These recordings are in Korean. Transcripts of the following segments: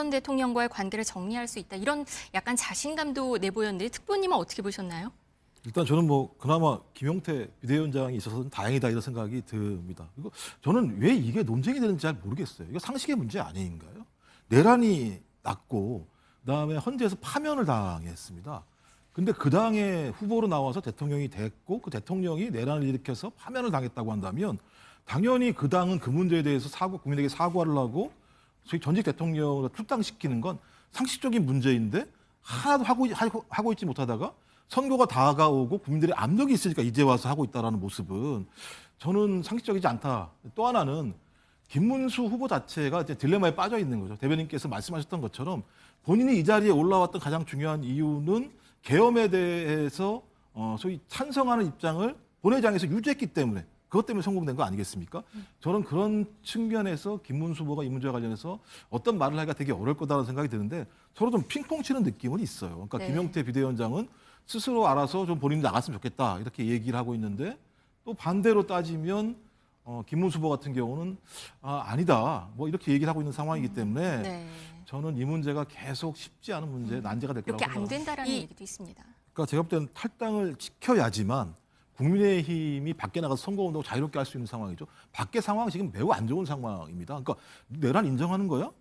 전 대통령과의 관계를 정리할 수 있다. 이런 약간 자신감도 내보였는데 특보님은 어떻게 보셨나요? 일단 저는 뭐 그나마 김용태 비대위원장이 있어서는 다행이다 이런 생각이 듭니다. 그리고 저는 왜 이게 논쟁이 되는지 잘 모르겠어요. 이거 상식의 문제 아닌가요? 내란이 났고 그다음에 헌재에서 파면을 당했습니다. 근데 그 당의 후보로 나와서 대통령이 됐고 그 대통령이 내란을 일으켜서 파면을 당했다고 한다면 당연히 그 당은 그 문제에 대해서 국민에게 사과를 하고 소위 전직 대통령을 출당시키는 건 상식적인 문제인데 하나도 하고 있지 못하다가 선거가 다가오고 국민들의 압력이 있으니까 이제 와서 하고 있다라는 모습은 저는 상식적이지 않다. 또 하나는 김문수 후보 자체가 이제 딜레마에 빠져 있는 거죠. 대변인께서 말씀하셨던 것처럼 본인이 이 자리에 올라왔던 가장 중요한 이유는 계엄에 대해서 소위 찬성하는 입장을 본회의장에서 유지했기 때문에 그것 때문에 성공된 거 아니겠습니까? 저는 그런 측면에서 김문수 후보가 이 문제와 관련해서 어떤 말을 하기가 되게 어려울 거다라는 생각이 드는데 서로 좀 핑퐁 치는 느낌은 있어요. 그러니까 네. 김용태 비대위원장은 스스로 알아서 좀 본인이 나갔으면 좋겠다 이렇게 얘기를 하고 있는데 또 반대로 따지면 김문수 후보 같은 경우는 아니다 뭐 이렇게 얘기를 하고 있는 상황이기 때문에 네. 저는 이 문제가 계속 쉽지 않은 문제, 난제가 될 거라고 이렇게 안 생각합니다. 된다라는 얘기도 있습니다. 그러니까 제가 볼 때는 탈당을 지켜야지만 국민의힘이 밖에 나가서 선거운동을 자유롭게 할 수 있는 상황이죠. 밖의 상황이 지금 매우 안 좋은 상황입니다. 그러니까 내란 인정하는 거야?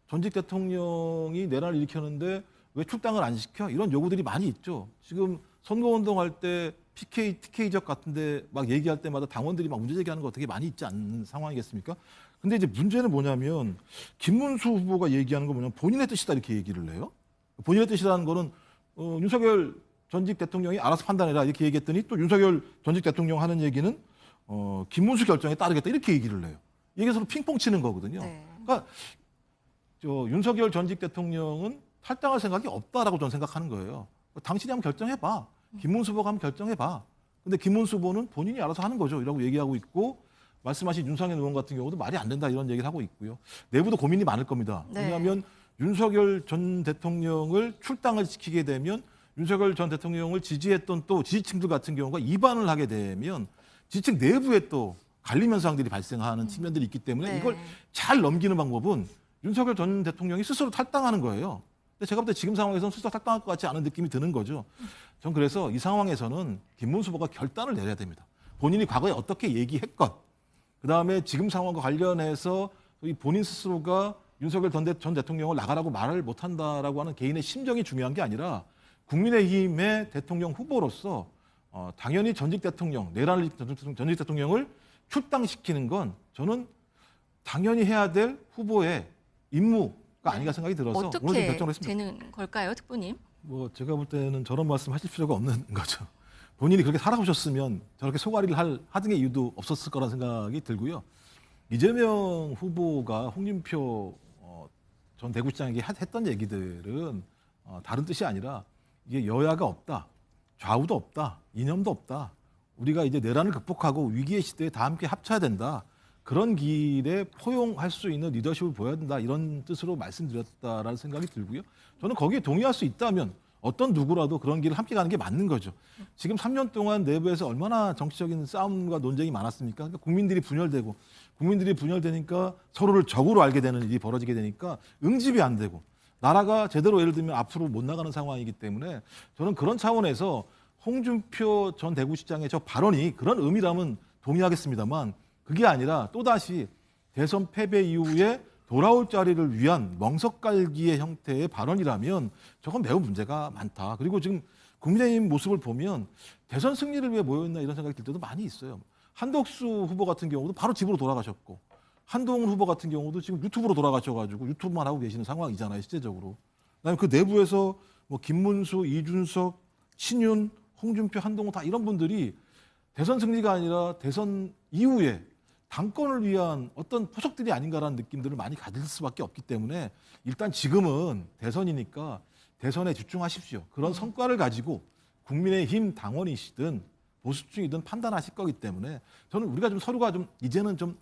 전직 대통령이 내란을 일으켰는데 왜 출당을 안 시켜? 이런 요구들이 많이 있죠. 지금 선거운동할 때 PK, TK적 같은데 막 얘기할 때마다 당원들이 막 문제 제기하는 거 되게 많이 있지 않는 상황이겠습니까? 근데 이제 문제는 뭐냐면 김문수 후보가 얘기하는 거 뭐냐면 본인의 뜻이다 이렇게 얘기를 해요. 본인의 뜻이라는 거는 윤석열 전직 대통령이 알아서 판단해라 이렇게 얘기했더니 또 윤석열 전직 대통령 하는 얘기는 김문수 결정에 따르겠다 이렇게 얘기를 해요. 이게 서로 핑퐁 치는 거거든요. 네. 그러니까 윤석열 전직 대통령은 탈당할 생각이 없다라고 저는 생각하는 거예요. 당신이 한번 결정해봐. 김문수 후보가 한번 결정해봐. 근데 김문수 후보는 본인이 알아서 하는 거죠. 이라고 얘기하고 있고 말씀하신 윤상현 의원 같은 경우도 말이 안 된다 이런 얘기를 하고 있고요. 내부도 고민이 많을 겁니다. 네. 왜냐하면 윤석열 전 대통령을 출당을 시키게 되면 윤석열 전 대통령을 지지했던 또 지지층들 같은 경우가 이반을 하게 되면 지지층 내부에 또 갈림 현상들이 발생하는 측면들이 있기 때문에 네. 이걸 잘 넘기는 방법은 윤석열 전 대통령이 스스로 탈당하는 거예요. 근데 제가 볼 때 지금 상황에서는 스스로 탈당할 것 같지 않은 느낌이 드는 거죠. 전 그래서 이 상황에서는 김문수 후보가 결단을 내려야 됩니다. 본인이 과거에 어떻게 얘기했건 그다음에 지금 상황과 관련해서 본인 스스로가 윤석열 전 대통령을 나가라고 말을 못한다라고 하는 개인의 심정이 중요한 게 아니라 국민의힘의 대통령 후보로서 당연히 전직 대통령, 내란을 전직 대통령을 출당시키는 건 저는 당연히 해야 될 후보의 임무가 아닌가 생각이 들어서 오늘 좀 어떻게 결정을 했습니다. 되는 걸까요, 특보님? 뭐 제가 볼 때는 저런 말씀 하실 필요가 없는 거죠. 본인이 그렇게 살아오셨으면 저렇게 소가리를 할 하등의 이유도 없었을 거라는 생각이 들고요. 이재명 후보가 홍준표 전 대구시장에게 했던 얘기들은 다른 뜻이 아니라 이게 여야가 없다, 좌우도 없다, 이념도 없다. 우리가 이제 내란을 극복하고 위기의 시대에 다 함께 합쳐야 된다. 그런 길에 포용할 수 있는 리더십을 보여야 된다. 이런 뜻으로 말씀드렸다라는 생각이 들고요. 저는 거기에 동의할 수 있다면 어떤 누구라도 그런 길을 함께 가는 게 맞는 거죠. 지금 3년 동안 내부에서 얼마나 정치적인 싸움과 논쟁이 많았습니까? 그러니까 국민들이 분열되니까 서로를 적으로 알게 되는 일이 벌어지게 되니까 응집이 안 되고 나라가 제대로 예를 들면 앞으로 못 나가는 상황이기 때문에 저는 그런 차원에서 홍준표 전 대구시장의 저 발언이 그런 의미라면 동의하겠습니다만 그게 아니라 또다시 대선 패배 이후에 돌아올 자리를 위한 멍석깔기의 형태의 발언이라면 저건 매우 문제가 많다. 그리고 지금 국민의힘 모습을 보면 대선 승리를 위해 모여있나 이런 생각이 들 때도 많이 있어요. 한덕수 후보 같은 경우도 바로 집으로 돌아가셨고 한동훈 후보 같은 경우도 지금 유튜브로 돌아가셔가지고 유튜브만 하고 계시는 상황이잖아요, 실제적으로. 그다음에 그 내부에서 뭐 김문수, 이준석, 신윤, 홍준표, 한동훈 다 이런 분들이 대선 승리가 아니라 대선 이후에 당권을 위한 어떤 포석들이 아닌가라는 느낌들을 많이 가질 수밖에 없기 때문에 일단 지금은 대선이니까 대선에 집중하십시오. 그런 성과를 가지고 국민의힘 당원이시든 보수층이든 판단하실 거기 때문에 저는 우리가 좀 서로가 좀 이제는 좀